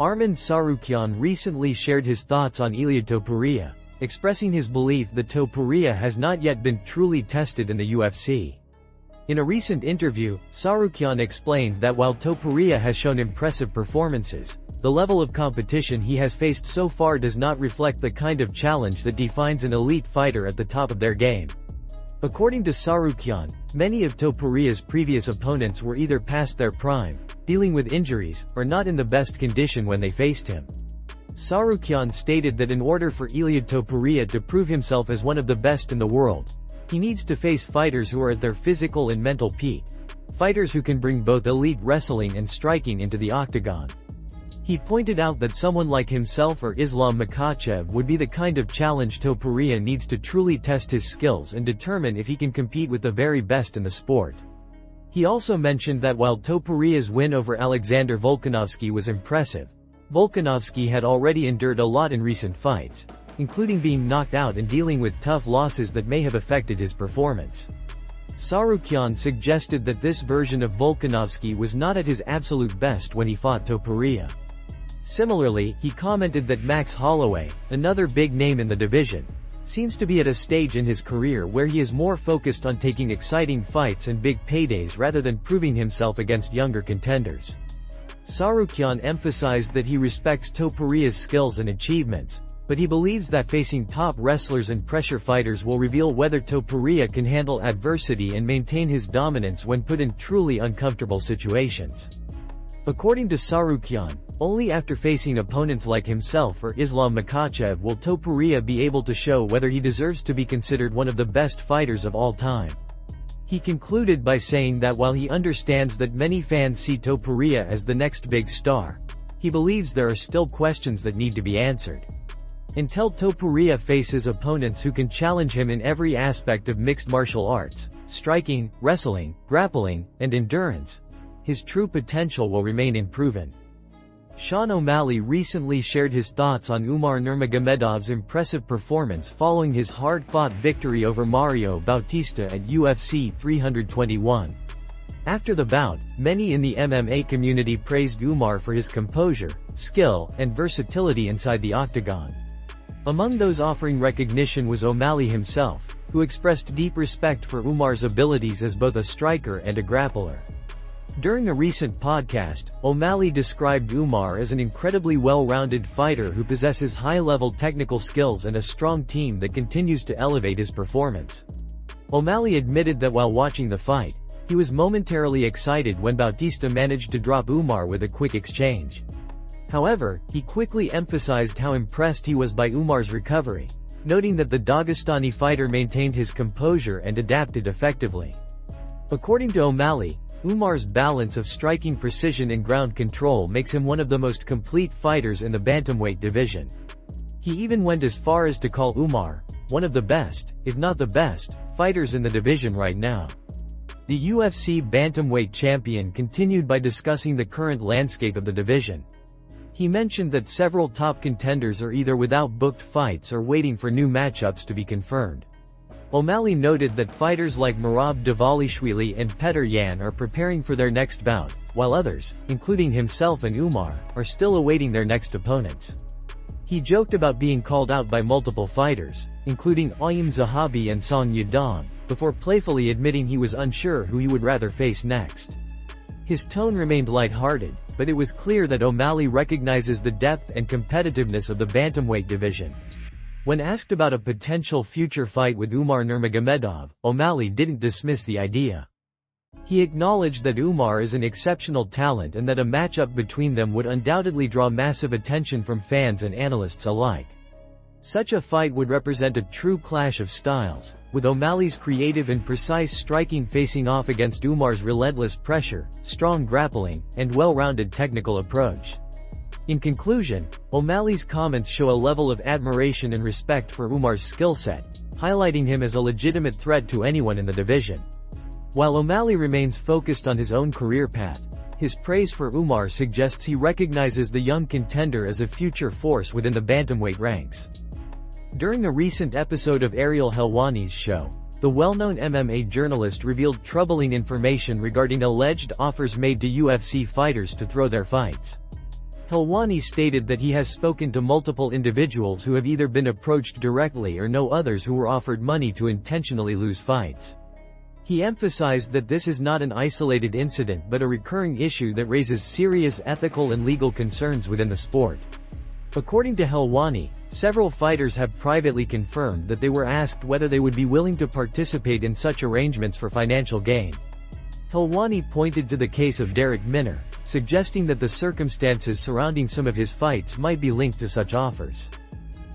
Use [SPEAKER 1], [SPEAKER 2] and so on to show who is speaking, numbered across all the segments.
[SPEAKER 1] Arman Tsarukyan recently shared his thoughts on Ilia Topuria, expressing his belief that Topuria has not yet been truly tested in the UFC. In a recent interview, Tsarukyan explained that while Topuria has shown impressive performances, the level of competition he has faced so far does not reflect the kind of challenge that defines an elite fighter at the top of their game. According to Tsarukyan, many of Topuria's previous opponents were either past their prime, dealing with injuries, or not in the best condition when they faced him. Tsarukyan stated that in order for Ilia Topuria to prove himself as one of the best in the world, he needs to face fighters who are at their physical and mental peak, fighters who can bring both elite wrestling and striking into the octagon. He pointed out that someone like himself or Islam Makhachev would be the kind of challenge Topuria needs to truly test his skills and determine if he can compete with the very best in the sport. He also mentioned that while Topuria's win over Alexander Volkanovski was impressive, Volkanovski had already endured a lot in recent fights, including being knocked out and dealing with tough losses that may have affected his performance. Tsarukyan suggested that this version of Volkanovski was not at his absolute best when he fought Topuria. Similarly, he commented that Max Holloway, another big name in the division, seems to be at a stage in his career where he is more focused on taking exciting fights and big paydays rather than proving himself against younger contenders. Tsarukyan emphasized that he respects Topuria's skills and achievements, but he believes that facing top wrestlers and pressure fighters will reveal whether Topuria can handle adversity and maintain his dominance when put in truly uncomfortable situations. According to Tsarukyan, only after facing opponents like himself or Islam Makhachev will Topuria be able to show whether he deserves to be considered one of the best fighters of all time. He concluded by saying that while he understands that many fans see Topuria as the next big star, he believes there are still questions that need to be answered. Until Topuria faces opponents who can challenge him in every aspect of mixed martial arts, striking, wrestling, grappling, and endurance, his true potential will remain unproven. Sean O'Malley recently shared his thoughts on Umar Nurmagomedov's impressive performance following his hard-fought victory over Mario Bautista at UFC 321. After the bout, many in the MMA community praised Umar for his composure, skill, and versatility inside the octagon. Among those offering recognition was O'Malley himself, who expressed deep respect for Umar's abilities as both a striker and a grappler. During a recent podcast, O'Malley described Umar as an incredibly well-rounded fighter who possesses high-level technical skills and a strong team that continues to elevate his performance. O'Malley admitted that while watching the fight, he was momentarily excited when Bautista managed to drop Umar with a quick exchange. However, he quickly emphasized how impressed he was by Umar's recovery, noting that the Dagestani fighter maintained his composure and adapted effectively. According to O'Malley, Umar's balance of striking precision and ground control makes him one of the most complete fighters in the bantamweight division. He even went as far as to call Umar one of the best, if not the best, fighters in the division right now. The UFC bantamweight champion continued by discussing the current landscape of the division. He mentioned that several top contenders are either without booked fights or waiting for new matchups to be confirmed. O'Malley noted that fighters like Merab Dvalishvili and Petr Yan are preparing for their next bout, while others, including himself and Umar, are still awaiting their next opponents. He joked about being called out by multiple fighters, including Aim Zahabi and Song Yadong, before playfully admitting he was unsure who he would rather face next. His tone remained lighthearted, but it was clear that O'Malley recognizes the depth and competitiveness of the bantamweight division. When asked about a potential future fight with Umar Nurmagomedov, O'Malley didn't dismiss the idea. He acknowledged that Umar is an exceptional talent and that a matchup between them would undoubtedly draw massive attention from fans and analysts alike. Such a fight would represent a true clash of styles, with O'Malley's creative and precise striking facing off against Umar's relentless pressure, strong grappling, and well-rounded technical approach. In conclusion, O'Malley's comments show a level of admiration and respect for Umar's skill set, highlighting him as a legitimate threat to anyone in the division. While O'Malley remains focused on his own career path, his praise for Umar suggests he recognizes the young contender as a future force within the bantamweight ranks. During a recent episode of Ariel Helwani's show, the well-known MMA journalist revealed troubling information regarding alleged offers made to UFC fighters to throw their fights. Helwani stated that he has spoken to multiple individuals who have either been approached directly or know others who were offered money to intentionally lose fights. He emphasized that this is not an isolated incident but a recurring issue that raises serious ethical and legal concerns within the sport. According to Helwani, several fighters have privately confirmed that they were asked whether they would be willing to participate in such arrangements for financial gain. Helwani pointed to the case of Derek Minner, suggesting that the circumstances surrounding some of his fights might be linked to such offers.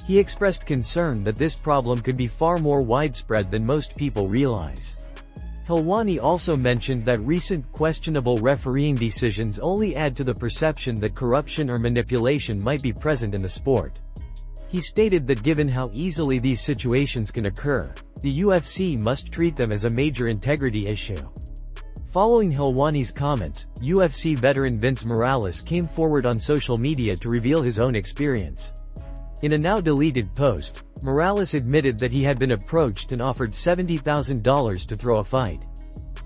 [SPEAKER 1] He expressed concern that this problem could be far more widespread than most people realize. Helwani also mentioned that recent questionable refereeing decisions only add to the perception that corruption or manipulation might be present in the sport. He stated that given how easily these situations can occur, the UFC must treat them as a major integrity issue. Following Helwani's comments, UFC veteran Vince Morales came forward on social media to reveal his own experience. In a now-deleted post, Morales admitted that he had been approached and offered $70,000 to throw a fight.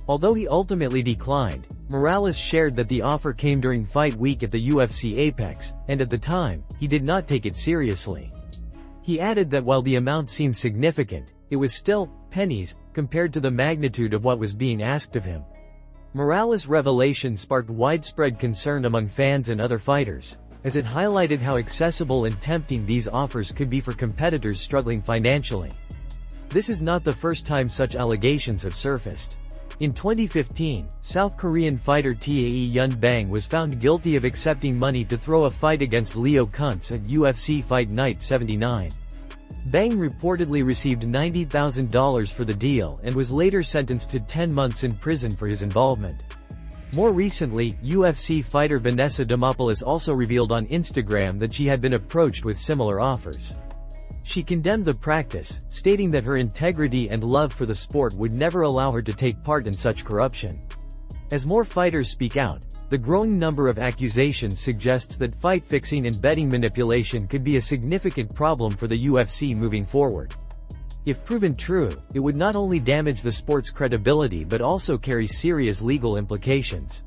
[SPEAKER 1] Although he ultimately declined, Morales shared that the offer came during fight week at the UFC Apex, and at the time, he did not take it seriously. He added that while the amount seemed significant, it was still pennies compared to the magnitude of what was being asked of him. Morales' revelation sparked widespread concern among fans and other fighters, as it highlighted how accessible and tempting these offers could be for competitors struggling financially. This is not the first time such allegations have surfaced. In 2015, South Korean fighter Tae Yun Bang was found guilty of accepting money to throw a fight against Leo Kuntz at UFC Fight Night 79. Bang reportedly received $90,000 for the deal and was later sentenced to 10 months in prison for his involvement. More recently, UFC fighter Vanessa Demopoulos also revealed on Instagram that she had been approached with similar offers. She condemned the practice, stating that her integrity and love for the sport would never allow her to take part in such corruption. As more fighters speak out, the growing number of accusations suggests that fight fixing and betting manipulation could be a significant problem for the UFC moving forward. If proven true, it would not only damage the sport's credibility but also carry serious legal implications.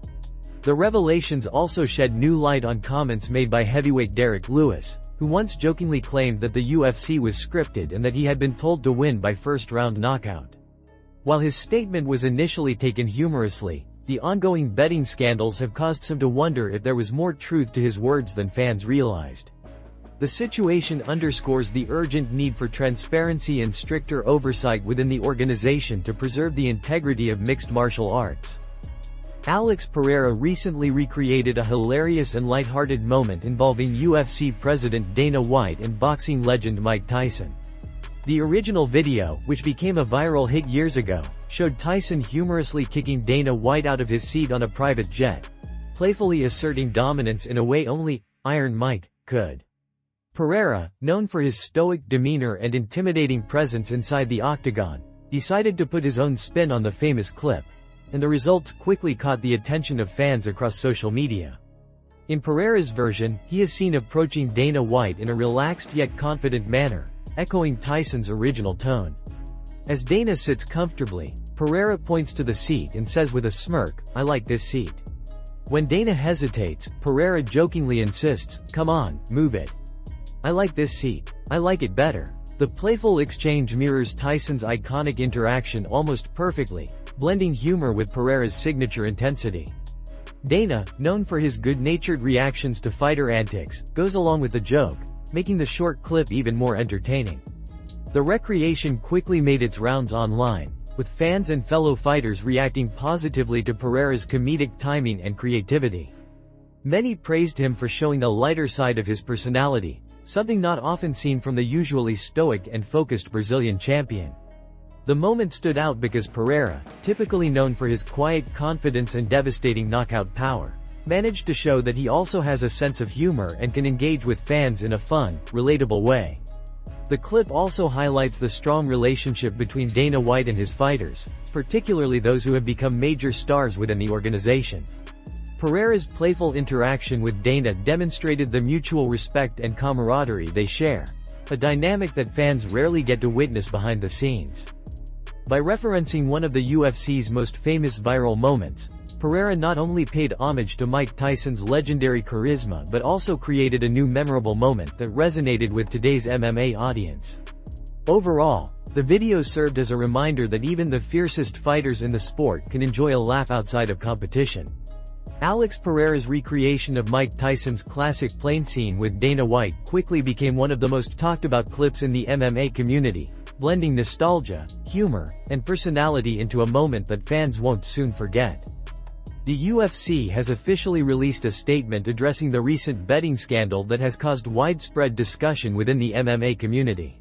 [SPEAKER 1] The revelations also shed new light on comments made by heavyweight Derek Lewis, who once jokingly claimed that the UFC was scripted and that he had been told to win by first-round knockout. While his statement was initially taken humorously, the ongoing betting scandals have caused some to wonder if there was more truth to his words than fans realized. The situation underscores the urgent need for transparency and stricter oversight within the organization to preserve the integrity of mixed martial arts. Alex Pereira recently recreated a hilarious and lighthearted moment involving UFC president Dana White and boxing legend Mike Tyson. The original video, which became a viral hit years ago, showed Tyson humorously kicking Dana White out of his seat on a private jet, playfully asserting dominance in a way only Iron Mike could. Pereira, known for his stoic demeanor and intimidating presence inside the octagon, decided to put his own spin on the famous clip, and the results quickly caught the attention of fans across social media. In Pereira's version, he is seen approaching Dana White in a relaxed yet confident manner, echoing Tyson's original tone. As Dana sits comfortably, Pereira points to the seat and says with a smirk, "I like this seat." When Dana hesitates, Pereira jokingly insists, "Come on, move it. I like this seat. I like it better." The playful exchange mirrors Tyson's iconic interaction almost perfectly, blending humor with Pereira's signature intensity. Dana, known for his good-natured reactions to fighter antics, goes along with the joke, making the short clip even more entertaining. The recreation quickly made its rounds online, with fans and fellow fighters reacting positively to Pereira's comedic timing and creativity. Many praised him for showing the lighter side of his personality, something not often seen from the usually stoic and focused Brazilian champion. The moment stood out because Pereira, typically known for his quiet confidence and devastating knockout power, managed to show that he also has a sense of humor and can engage with fans in a fun, relatable way. The clip also highlights the strong relationship between Dana White and his fighters, particularly those who have become major stars within the organization. Pereira's playful interaction with Dana demonstrated the mutual respect and camaraderie they share, a dynamic that fans rarely get to witness behind the scenes. By referencing one of the UFC's most famous viral moments, Pereira not only paid homage to Mike Tyson's legendary charisma but also created a new memorable moment that resonated with today's MMA audience. Overall, the video served as a reminder that even the fiercest fighters in the sport can enjoy a laugh outside of competition. Alex Pereira's recreation of Mike Tyson's classic plane scene with Dana White quickly became one of the most talked about clips in the MMA community, blending nostalgia, humor, and personality into a moment that fans won't soon forget. The UFC has officially released a statement addressing the recent betting scandal that has caused widespread discussion within the MMA community.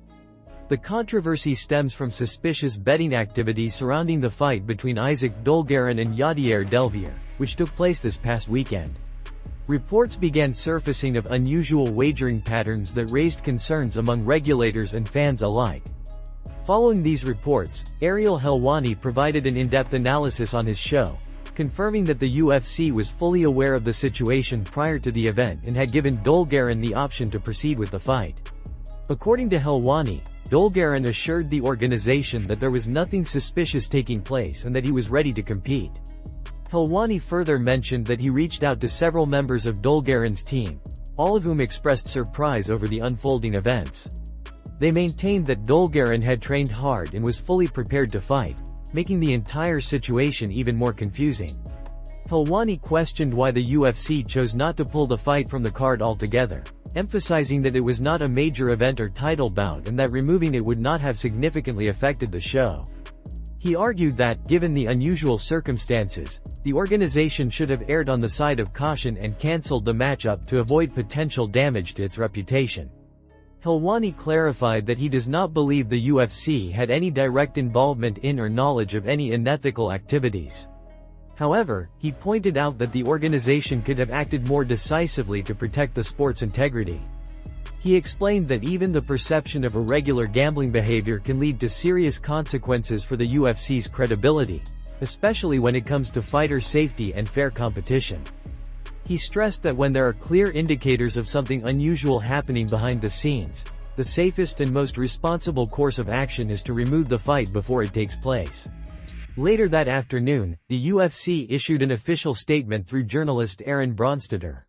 [SPEAKER 1] The controversy stems from suspicious betting activity surrounding the fight between Isaac Dolgaren and Yadier Delvier, which took place this past weekend. Reports began surfacing of unusual wagering patterns that raised concerns among regulators and fans alike. Following these reports, Ariel Helwani provided an in-depth analysis on his show, confirming that the UFC was fully aware of the situation prior to the event and had given Dolgaren the option to proceed with the fight. According to Helwani, Dolgaren assured the organization that there was nothing suspicious taking place and that he was ready to compete. Helwani further mentioned that he reached out to several members of Dolgaren's team, all of whom expressed surprise over the unfolding events. They maintained that Dolgaren had trained hard and was fully prepared to fight, making the entire situation even more confusing. Helwani questioned why the UFC chose not to pull the fight from the card altogether, emphasizing that it was not a major event or title bout and that removing it would not have significantly affected the show. He argued that, given the unusual circumstances, the organization should have erred on the side of caution and cancelled the matchup to avoid potential damage to its reputation. Helwani clarified that he does not believe the UFC had any direct involvement in or knowledge of any unethical activities. However, he pointed out that the organization could have acted more decisively to protect the sport's integrity. He explained that even the perception of irregular gambling behavior can lead to serious consequences for the UFC's credibility, especially when it comes to fighter safety and fair competition. He stressed that when there are clear indicators of something unusual happening behind the scenes, the safest and most responsible course of action is to remove the fight before it takes place. Later that afternoon, the UFC issued an official statement through journalist Aaron Bronsteter.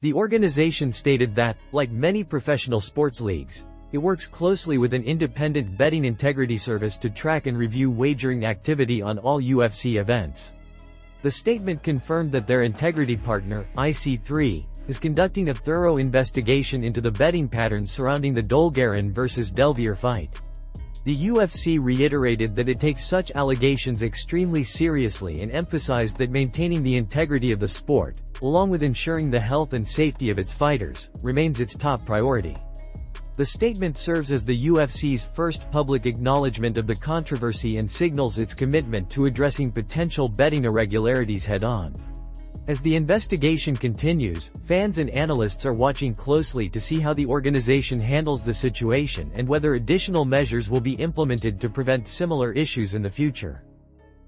[SPEAKER 1] The organization stated that, like many professional sports leagues, it works closely with an independent betting integrity service to track and review wagering activity on all UFC events. The statement confirmed that their integrity partner, IC3, is conducting a thorough investigation into the betting patterns surrounding the Dolgaren vs. Delvier fight. The UFC reiterated that it takes such allegations extremely seriously and emphasized that maintaining the integrity of the sport, along with ensuring the health and safety of its fighters, remains its top priority. The statement serves as the UFC's first public acknowledgement of the controversy and signals its commitment to addressing potential betting irregularities head-on. As the investigation continues, fans and analysts are watching closely to see how the organization handles the situation and whether additional measures will be implemented to prevent similar issues in the future.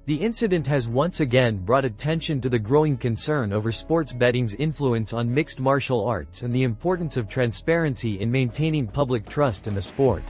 [SPEAKER 1] The incident has once again brought attention to the growing concern over sports betting's influence on mixed martial arts and the importance of transparency in maintaining public trust in the sport.